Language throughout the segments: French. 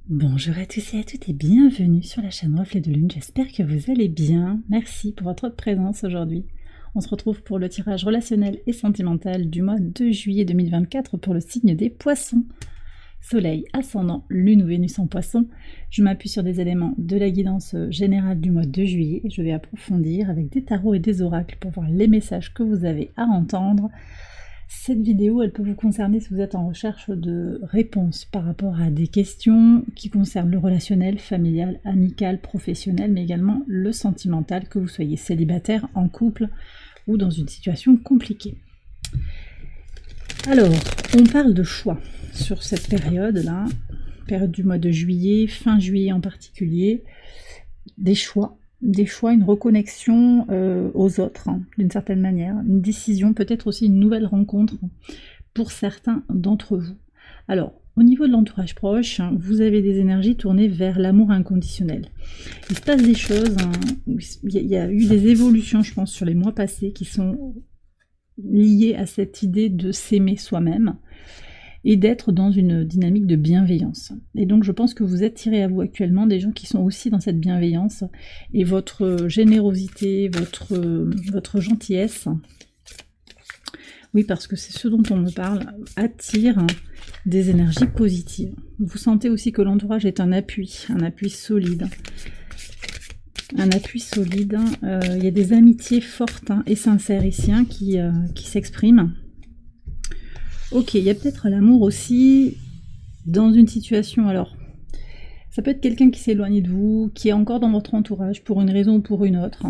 Bonjour à tous et à toutes et bienvenue sur la chaîne Reflet de Lune, j'espère que vous allez bien. Merci pour votre présence aujourd'hui. On se retrouve pour le tirage relationnel et sentimental du mois de juillet 2024 pour le signe des poissons. Soleil, ascendant, lune ou Vénus en poisson. Je m'appuie sur des éléments de la guidance générale du mois de juillet et je vais approfondir avec des tarots et des oracles pour voir les messages que vous avez à entendre. Cette vidéo, elle peut vous concerner si vous êtes en recherche de réponses par rapport à des questions qui concernent le relationnel, familial, amical, professionnel, mais également le sentimental, que vous soyez célibataire, en couple ou dans une situation compliquée. Alors, on parle de choix sur cette période-là, période du mois de juillet, fin juillet en particulier, des choix, une reconnexion aux autres, hein, d'une certaine manière, une décision, peut-être aussi une nouvelle rencontre pour certains d'entre vous. Alors, au niveau de l'entourage proche, hein, vous avez des énergies tournées vers l'amour inconditionnel. Il se passe des choses, hein, il y a eu des évolutions, je pense, sur les mois passés qui sont liées à cette idée de s'aimer soi-même et d'être dans une dynamique de bienveillance. Et donc je pense que vous attirez à vous actuellement des gens qui sont aussi dans cette bienveillance, et votre générosité, votre gentillesse, oui, parce que c'est ce dont on me parle, attire des énergies positives. Vous sentez aussi que l'entourage est un appui solide. Un appui solide, il y a des amitiés fortes et sincères ici qui s'expriment. Ok, il y a peut-être l'amour aussi dans une situation, alors ça peut être quelqu'un qui s'est éloigné de vous, qui est encore dans votre entourage pour une raison ou pour une autre.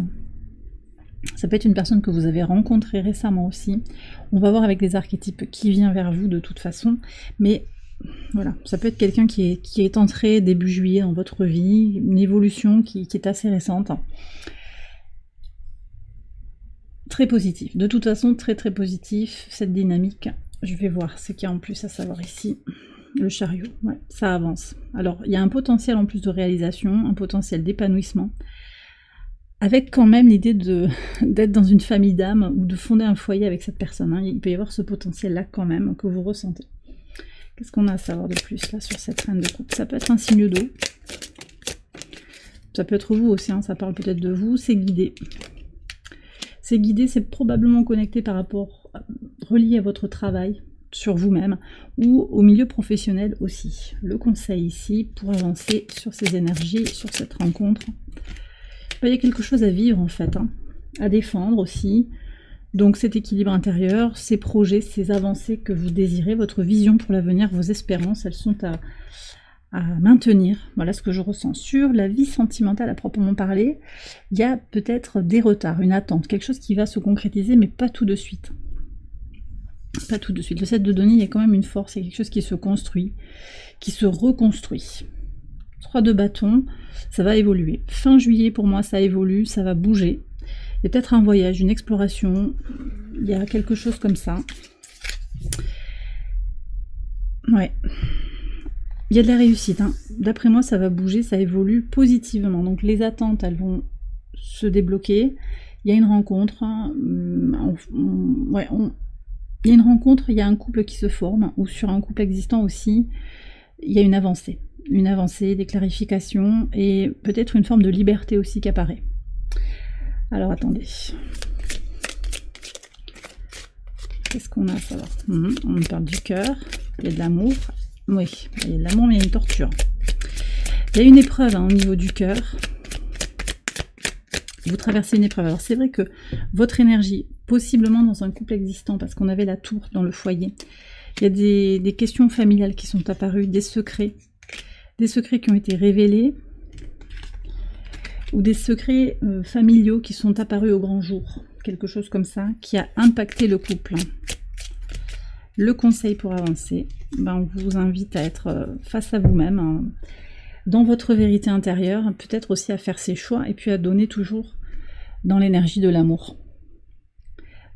Ça peut être une personne que vous avez rencontrée récemment aussi. On va voir avec des archétypes qui vient vers vous de toute façon, mais voilà, ça peut être quelqu'un qui est entré début juillet dans votre vie, une évolution qui est assez récente. Très positif, de toute façon très positif, cette dynamique. Je vais voir ce qu'il y a en plus à savoir ici. Le chariot, ouais, ça avance. Alors, il y a un potentiel en plus de réalisation, un potentiel d'épanouissement, avec quand même l'idée d'être dans une famille d'âme ou de fonder un foyer avec cette personne. Hein. Il peut y avoir ce potentiel-là quand même que vous ressentez. Qu'est-ce qu'on a à savoir de plus là sur cette reine de coupe? Ça peut être un signe d'eau. Ça peut être vous aussi, hein, ça parle peut-être de vous. C'est guidé. C'est guidé, c'est probablement connecté par rapport, relié à votre travail, sur vous-même, ou au milieu professionnel aussi. Le conseil ici, pour avancer sur ces énergies, sur cette rencontre. Il y a quelque chose à vivre en fait, hein, à défendre aussi. Donc cet équilibre intérieur, ces projets, ces avancées que vous désirez, votre vision pour l'avenir, vos espérances, elles sont à maintenir. Voilà ce que je ressens. Sur la vie sentimentale à proprement parler, il y a peut-être des retards, une attente, quelque chose qui va se concrétiser, mais pas tout de suite. Pas tout de suite. Le 7 de denier, il y a quand même une force, il y a quelque chose qui se construit, qui se reconstruit. 3 de bâton, ça va évoluer. Fin juillet, pour moi, ça évolue, ça va bouger. Il y a peut-être un voyage, une exploration, il y a quelque chose comme ça. Ouais. Il y a de la réussite, hein. D'après moi, ça va bouger, ça évolue positivement. Donc les attentes, elles vont se débloquer. Il y a une rencontre. Il y a une rencontre, il y a un couple qui se forme, ou sur un couple existant aussi, il y a une avancée. Une avancée, des clarifications, et peut-être une forme de liberté aussi qui apparaît. Alors attendez. Qu'est-ce qu'on a à savoir? On me parle du cœur, il y a de l'amour. Oui, il y a de l'amour, mais il y a une torture. Il y a une épreuve au niveau du cœur. Vous traversez une épreuve. Alors c'est vrai que votre énergie, possiblement dans un couple existant, parce qu'on avait la tour dans le foyer, il y a des questions familiales qui sont apparues, des secrets qui ont été révélés, ou des secrets familiaux qui sont apparus au grand jour. Quelque chose comme ça, qui a impacté le couple. Le conseil pour avancer, on vous invite à être face à vous-même, hein, dans votre vérité intérieure, peut-être aussi à faire ses choix, et puis à donner toujours dans l'énergie de l'amour.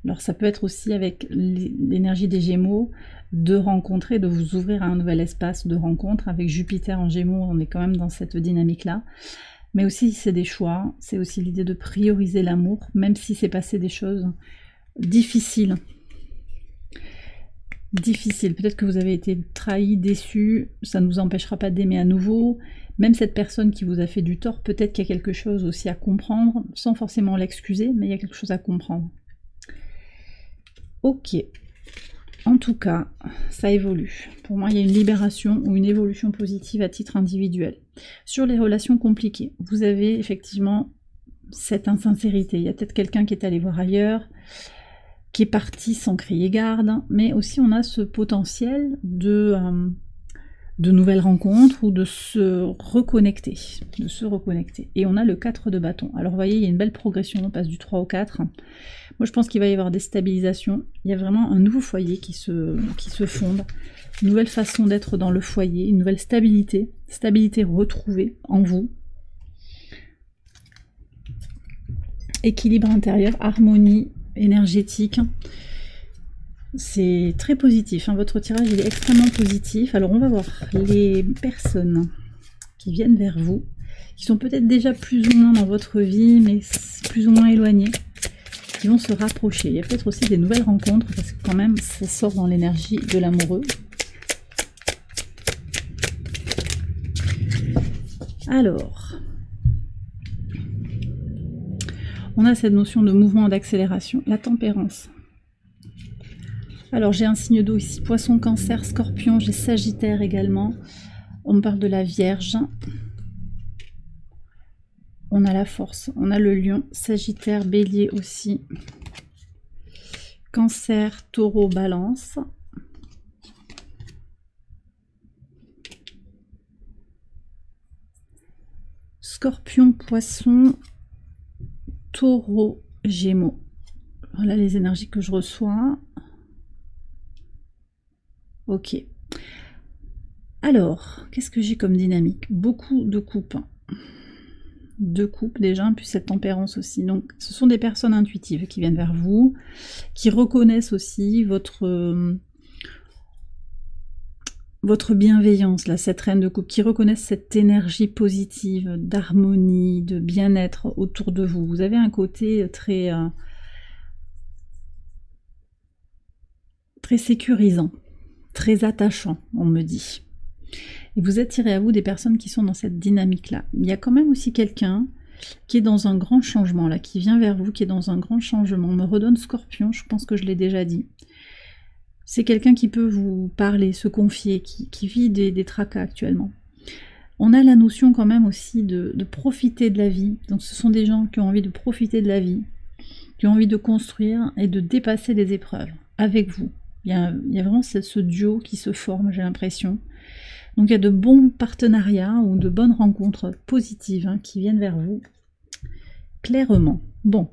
Alors ça peut être aussi avec l'énergie des Gémeaux, de rencontrer, de vous ouvrir à un nouvel espace de rencontre. Avec Jupiter en Gémeaux, on est quand même dans cette dynamique-là. Mais aussi c'est des choix, c'est aussi l'idée de prioriser l'amour, même si c'est passé des choses difficiles. difficile. Peut-être que vous avez été trahi, déçu, ça ne vous empêchera pas d'aimer à nouveau. Même cette personne qui vous a fait du tort, peut-être qu'il y a quelque chose aussi à comprendre, sans forcément l'excuser, mais il y a quelque chose à comprendre. Ok. En tout cas, ça évolue. Pour moi, il y a une libération ou une évolution positive à titre individuel. Sur les relations compliquées, vous avez effectivement cette insincérité. Il y a peut-être quelqu'un qui est allé voir ailleurs, qui est parti sans crier garde, mais aussi on a ce potentiel de nouvelles rencontres ou de se reconnecter. Et on a le 4 de bâton. Alors vous voyez, il y a une belle progression, on passe du 3 au 4. Moi je pense qu'il va y avoir des stabilisations. Il y a vraiment un nouveau foyer qui se fonde, une nouvelle façon d'être dans le foyer, une nouvelle stabilité retrouvée en vous. Équilibre intérieur, harmonie énergétique. C'est très positif, hein. Votre tirage il est extrêmement positif. Alors on va voir les personnes qui viennent vers vous, qui sont peut-être déjà plus ou moins dans votre vie, mais plus ou moins éloignées, qui vont se rapprocher. Il y a peut-être aussi des nouvelles rencontres, parce que quand même ça sort dans l'énergie de l'amoureux. Alors, on a cette notion de mouvement, d'accélération, la tempérance. Alors j'ai un signe d'eau ici, poisson, cancer, scorpion, j'ai sagittaire également. On me parle de la vierge. On a la force, on a le lion, sagittaire, bélier aussi. Cancer, taureau, balance. Scorpion, poisson, taureau, gémeaux. Voilà les énergies que je reçois. Ok. Alors, qu'est-ce que j'ai comme dynamique? Beaucoup de coupes. Deux coupes déjà, puis cette tempérance aussi. Donc, ce sont des personnes intuitives qui viennent vers vous, qui reconnaissent aussi votre bienveillance, là, cette reine de coupe, qui reconnaissent cette énergie positive, d'harmonie, de bien-être autour de vous. Vous avez un côté très sécurisant, très attachant, on me dit. Et vous attirez à vous des personnes qui sont dans cette dynamique-là. Il y a quand même aussi quelqu'un qui est dans un grand changement, là, qui vient vers vous, qui est dans un grand changement. On me redonne Scorpion, je pense que je l'ai déjà dit. C'est quelqu'un qui peut vous parler, se confier, qui vit des tracas actuellement. On a la notion quand même aussi de profiter de la vie. Donc ce sont des gens qui ont envie de profiter de la vie, qui ont envie de construire et de dépasser les épreuves avec vous. Il y a vraiment ce duo qui se forme, j'ai l'impression. Donc il y a de bons partenariats ou de bonnes rencontres positives qui viennent vers vous, clairement. Bon,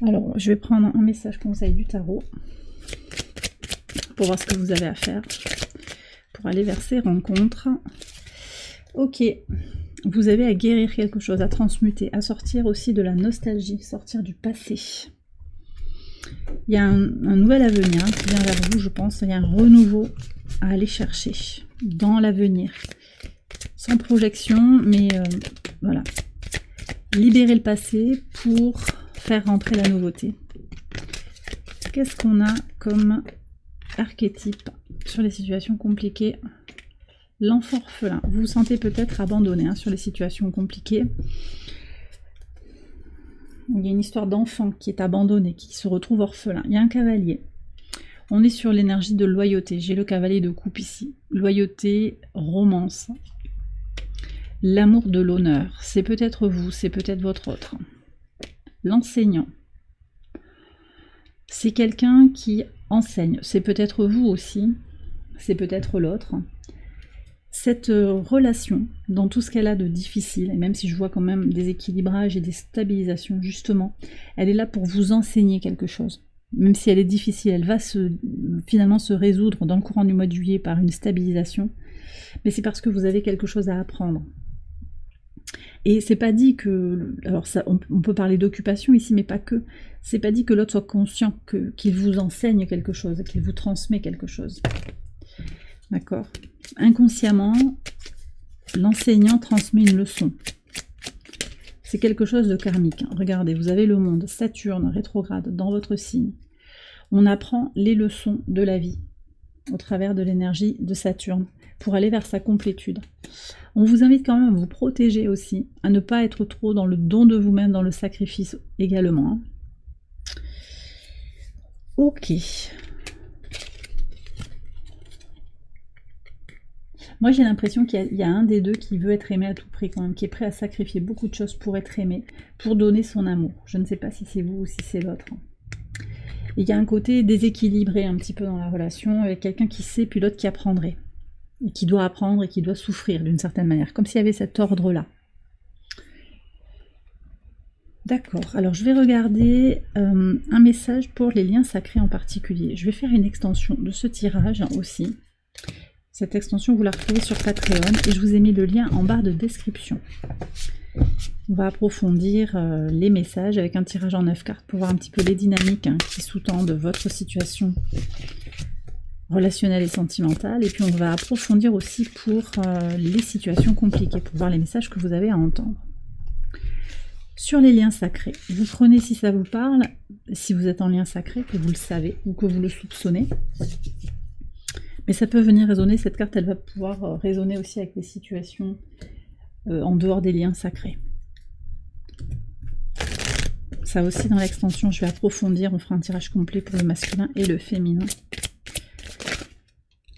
alors je vais prendre un message conseil du tarot pour voir ce que vous avez à faire pour aller vers ces rencontres. Ok, vous avez à guérir quelque chose, à transmuter, à sortir aussi de la nostalgie, sortir du passé. Il y a un nouvel avenir qui vient vers vous, je pense. Il y a un renouveau à aller chercher dans l'avenir. Sans projection, mais voilà. Libérer le passé pour faire rentrer la nouveauté. Qu'est-ce qu'on a comme archétype sur les situations compliquées? L'enfant orphelin. Vous vous sentez peut-être abandonné sur les situations compliquées. Il y a une histoire d'enfant qui est abandonné, qui se retrouve orphelin. Il y a un cavalier. On est sur l'énergie de loyauté. J'ai le cavalier de coupe ici. Loyauté, romance. L'amour de l'honneur. C'est peut-être vous, c'est peut-être votre autre. L'enseignant. C'est quelqu'un qui enseigne. C'est peut-être vous aussi. C'est peut-être l'autre. Cette relation, dans tout ce qu'elle a de difficile, et même si je vois quand même des équilibrages et des stabilisations, justement, elle est là pour vous enseigner quelque chose. Même si elle est difficile, elle va finalement se résoudre dans le courant du mois de juillet par une stabilisation, mais c'est parce que vous avez quelque chose à apprendre. Et c'est pas dit que, alors ça, on peut parler d'occupation ici, mais pas que, c'est pas dit que l'autre soit conscient qu'il vous enseigne quelque chose, qu'il vous transmet quelque chose. D'accord? Inconsciemment, l'enseignant transmet une leçon. C'est quelque chose de karmique. Regardez, vous avez le monde, Saturne rétrograde dans votre signe. On apprend les leçons de la vie. au travers de l'énergie de Saturne, pour aller vers sa complétude. On vous invite quand même à vous protéger aussi, à ne pas être trop dans le don de vous-même, dans le sacrifice également. Ok. Moi j'ai l'impression qu'il y a un des deux qui veut être aimé à tout prix quand même, qui est prêt à sacrifier beaucoup de choses pour être aimé, pour donner son amour. Je ne sais pas si c'est vous ou si c'est l'autre. Il y a un côté déséquilibré un petit peu dans la relation, avec quelqu'un qui sait puis l'autre qui apprendrait. Et qui doit apprendre et qui doit souffrir d'une certaine manière, comme s'il y avait cet ordre-là. D'accord, alors je vais regarder un message pour les liens sacrés en particulier. Je vais faire une extension de ce tirage aussi. Cette extension, vous la retrouvez sur Patreon et je vous ai mis le lien en barre de description. On va approfondir les messages avec un tirage en 9 cartes pour voir un petit peu les dynamiques qui sous-tendent votre situation relationnelle et sentimentale. Et puis on va approfondir aussi pour les situations compliquées, pour voir les messages que vous avez à entendre. Sur les liens sacrés, vous prenez si ça vous parle, si vous êtes en lien sacré, que vous le savez ou que vous le soupçonnez. Mais ça peut venir résonner, cette carte elle va pouvoir résonner aussi avec des situations en dehors des liens sacrés. Ça aussi dans l'extension, je vais approfondir, on fera un tirage complet pour le masculin et le féminin.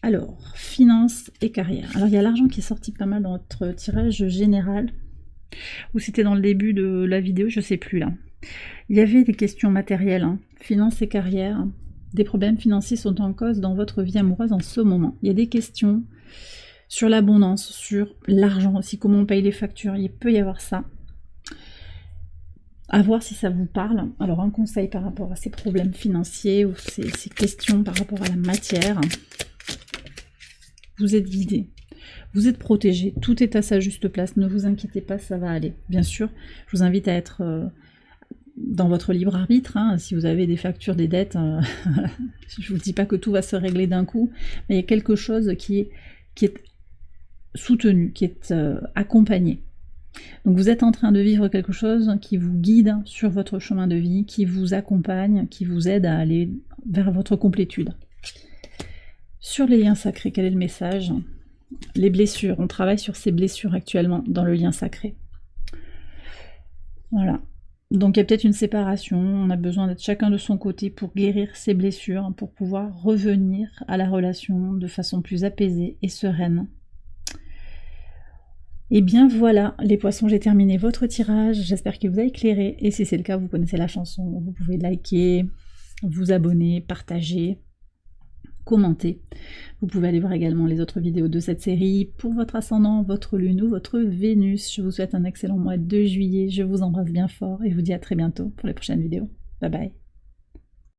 Alors, finances et carrière. Alors il y a l'argent qui est sorti pas mal dans notre tirage général, ou c'était dans le début de la vidéo, je sais plus là. Il y avait des questions matérielles, finances et carrière. Des problèmes financiers sont en cause dans votre vie amoureuse en ce moment. Il y a des questions sur l'abondance, sur l'argent aussi, comment on paye les factures, il peut y avoir ça. À voir si ça vous parle. Alors un conseil par rapport à ces problèmes financiers ou ces questions par rapport à la matière. Vous êtes guidé, vous êtes protégé, tout est à sa juste place, ne vous inquiétez pas, ça va aller. Bien sûr, je vous invite à être dans votre libre arbitre, si vous avez des factures, des dettes, je ne vous dis pas que tout va se régler d'un coup, mais il y a quelque chose qui est soutenu, qui est accompagné. Donc vous êtes en train de vivre quelque chose qui vous guide sur votre chemin de vie, qui vous accompagne, qui vous aide à aller vers votre complétude. Sur les liens sacrés, quel est le message? Les blessures, on travaille sur ces blessures actuellement dans le lien sacré. Voilà. Donc il y a peut-être une séparation, on a besoin d'être chacun de son côté pour guérir ces blessures, pour pouvoir revenir à la relation de façon plus apaisée et sereine. Et bien voilà, les poissons, j'ai terminé votre tirage, j'espère qu'il vous a éclairé, et si c'est le cas, vous connaissez la chanson, vous pouvez liker, vous abonner, partager, commenter. Vous pouvez aller voir également les autres vidéos de cette série pour votre ascendant, votre lune ou votre Vénus. Je vous souhaite un excellent mois de juillet, je vous embrasse bien fort et je vous dis à très bientôt pour les prochaines vidéos. Bye bye.